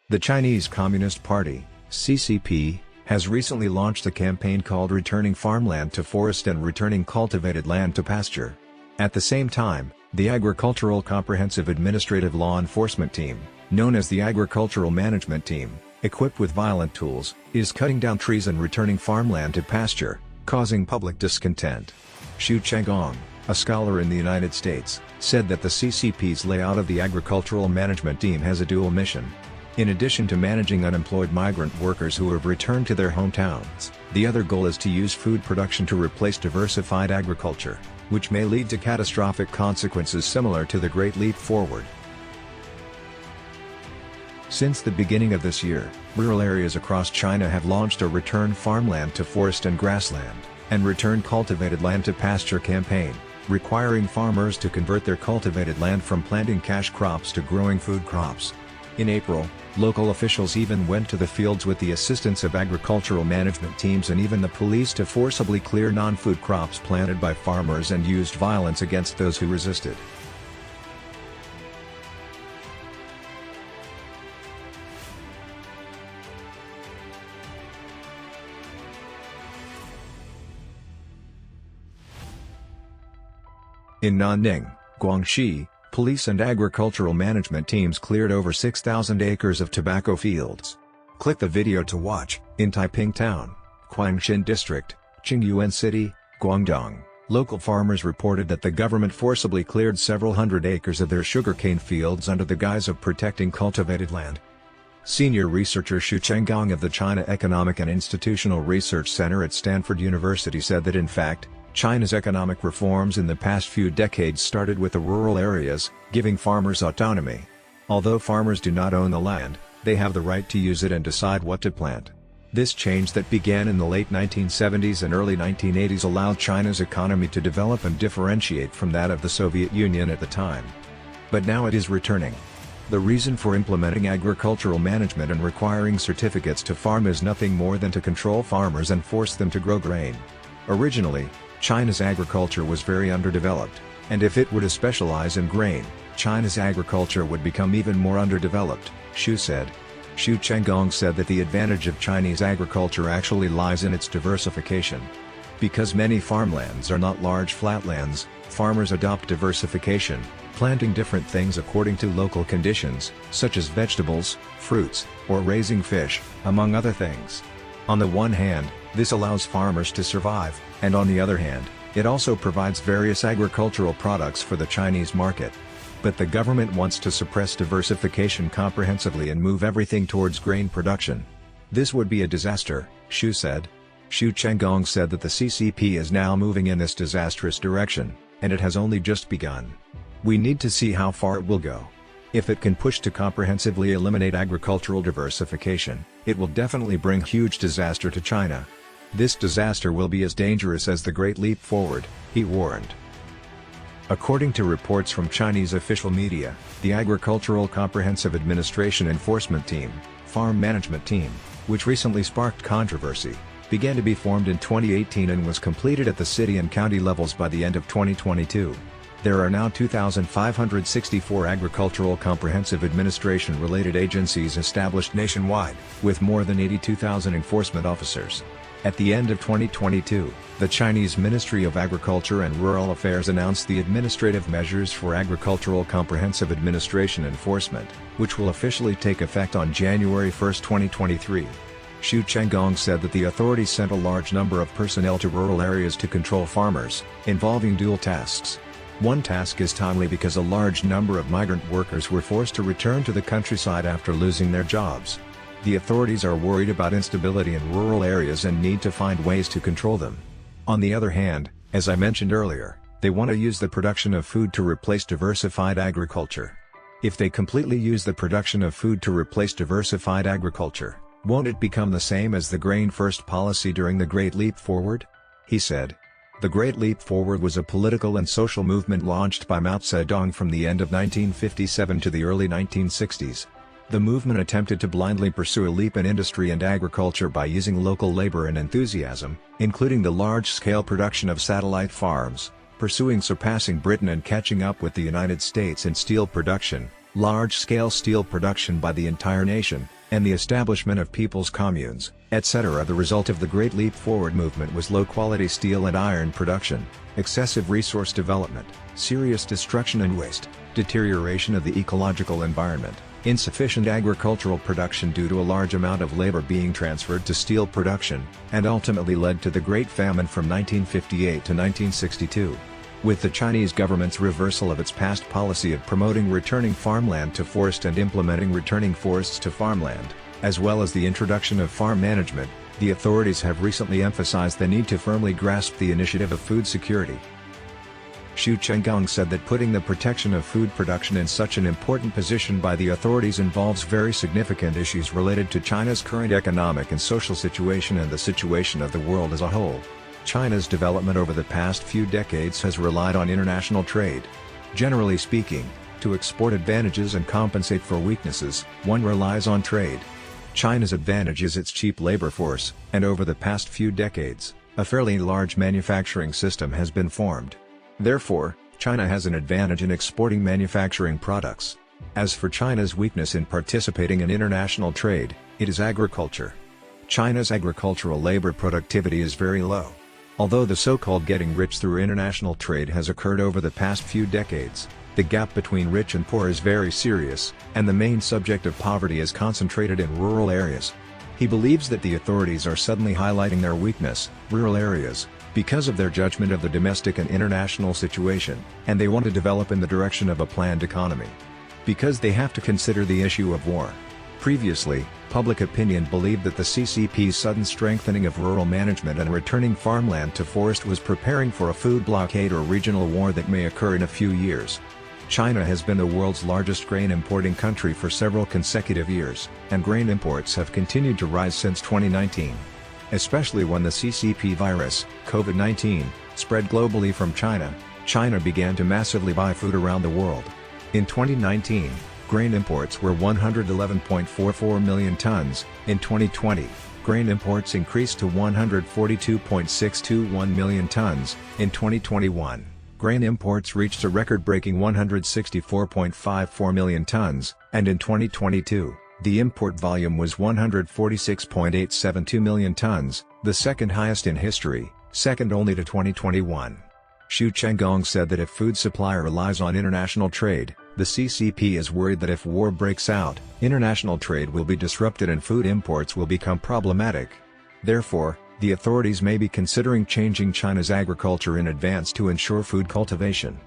The Chinese Communist Party, CCP, has recently launched a campaign called Returning Farmland to Forest and Returning Cultivated Land to Pasture. At the same time, the Agricultural Comprehensive Administrative Law Enforcement Team, known as the Agricultural Management Team, equipped with violent tools, is cutting down trees and returning farmland to pasture, causing public discontent. Xu Chenggong, a scholar in the United States, said that the CCP's layout of the Agricultural Management Team has a dual mission. In addition to managing unemployed migrant workers who have returned to their hometowns, the other goal is to use food production to replace diversified agriculture, which may lead to catastrophic consequences similar to the Great Leap Forward. Since the beginning of this year, rural areas across China have launched a Return Farmland to Forest and Grassland, and Return Cultivated Land to Pasture campaign, requiring farmers to convert their cultivated land from planting cash crops to growing food crops. In April, local officials even went to the fields with the assistance of agricultural management teams and even the police to forcibly clear non-food crops planted by farmers and used violence against those who resisted. In Nanning, Guangxi, police and agricultural management teams cleared over 6,000 acres of tobacco fields. Click the video to watch. In Taiping Town, Huangshan District, Qingyuan City, Guangdong, local farmers reported that the government forcibly cleared several hundred acres of their sugarcane fields under the guise of protecting cultivated land. Senior researcher Xu Chenggong of the China Economic and Institutional Research Center at Stanford University said that in fact, China's economic reforms in the past few decades started with the rural areas, giving farmers autonomy. Although farmers do not own the land, they have the right to use it and decide what to plant. This change that began in the late 1970s and early 1980s allowed China's economy to develop and differentiate from that of the Soviet Union at the time. But now it is returning. The reason for implementing agricultural management and requiring certificates to farm is nothing more than to control farmers and force them to grow grain. Originally, China's agriculture was very underdeveloped, and if it were to specialize in grain, China's agriculture would become even more underdeveloped, Xu said. Xu Chenggong said that the advantage of Chinese agriculture actually lies in its diversification. Because many farmlands are not large flatlands, farmers adopt diversification, planting different things according to local conditions, such as vegetables, fruits, or raising fish, among other things. On the one hand, this allows farmers to survive, and on the other hand, it also provides various agricultural products for the Chinese market. But the government wants to suppress diversification comprehensively and move everything towards grain production. This would be a disaster, Xu said. Xu Chenggong said that the CCP is now moving in this disastrous direction, and it has only just begun. We need to see how far it will go. If it can push to comprehensively eliminate agricultural diversification, it will definitely bring huge disaster to China. This disaster will be as dangerous as the Great Leap Forward, he warned. According to reports from Chinese official media, the Agricultural Comprehensive Administration Enforcement Team, Farm Management Team, which recently sparked controversy, began to be formed in 2018 and was completed at the city and county levels by the end of 2022. There are now 2,564 Agricultural Comprehensive Administration-related agencies established nationwide, with more than 82,000 enforcement officers. At the end of 2022, the Chinese Ministry of Agriculture and Rural Affairs announced the administrative measures for Agricultural Comprehensive Administration enforcement, which will officially take effect on January 1, 2023. Xu Chenggong said that the authorities sent a large number of personnel to rural areas to control farmers, involving dual tasks. One task is timely because a large number of migrant workers were forced to return to the countryside after losing their jobs. The authorities are worried about instability in rural areas and need to find ways to control them. On the other hand, as I mentioned earlier, they want to use the production of food to replace diversified agriculture. If they completely use the production of food to replace diversified agriculture, won't it become the same as the grain-first policy during the Great Leap Forward? He said. The Great Leap Forward was a political and social movement launched by Mao Zedong from the end of 1957 to the early 1960s. The movement attempted to blindly pursue a leap in industry and agriculture by using local labor and enthusiasm, including the large-scale production of satellite farms, pursuing surpassing Britain and catching up with the United States in steel production, large-scale steel production by the entire nation, and the establishment of people's communes, etc. The result of the Great Leap Forward movement was low-quality steel and iron production, excessive resource development, serious destruction and waste, deterioration of the ecological environment, insufficient agricultural production due to a large amount of labor being transferred to steel production, and ultimately led to the Great Famine from 1958 to 1962. With the Chinese government's reversal of its past policy of promoting returning farmland to forest and implementing returning forests to farmland, as well as the introduction of farm management, the authorities have recently emphasized the need to firmly grasp the initiative of food security. Xu Chenggong said that putting the protection of food production in such an important position by the authorities involves very significant issues related to China's current economic and social situation and the situation of the world as a whole. China's development over the past few decades has relied on international trade. Generally speaking, to export advantages and compensate for weaknesses, one relies on trade. China's advantage is its cheap labor force, and over the past few decades, a fairly large manufacturing system has been formed. Therefore, China has an advantage in exporting manufacturing products. As for China's weakness in participating in international trade, it is agriculture. China's agricultural labor productivity is very low. Although the so-called getting rich through international trade has occurred over the past few decades, the gap between rich and poor is very serious, and the main subject of poverty is concentrated in rural areas. He believes that the authorities are suddenly highlighting their weakness, rural areas, because of their judgment of the domestic and international situation, and they want to develop in the direction of a planned economy. Because they have to consider the issue of war. Previously, public opinion believed that the CCP's sudden strengthening of rural management and returning farmland to forest was preparing for a food blockade or regional war that may occur in a few years. China has been the world's largest grain importing country for several consecutive years, and grain imports have continued to rise since 2019. Especially when the CCP virus, COVID-19, spread globally from China, China began to massively buy food around the world. In 2019, grain imports were 111.44 million tons. In 2020, grain imports increased to 142.621 million tons. In 2021, grain imports reached a record-breaking 164.54 million tons, and in 2022, the import volume was 146.872 million tons, the second highest in history, second only to 2021. Xu Chenggong said that if food supply relies on international trade, the CCP is worried that if war breaks out, international trade will be disrupted and food imports will become problematic. Therefore, the authorities may be considering changing China's agriculture in advance to ensure food cultivation.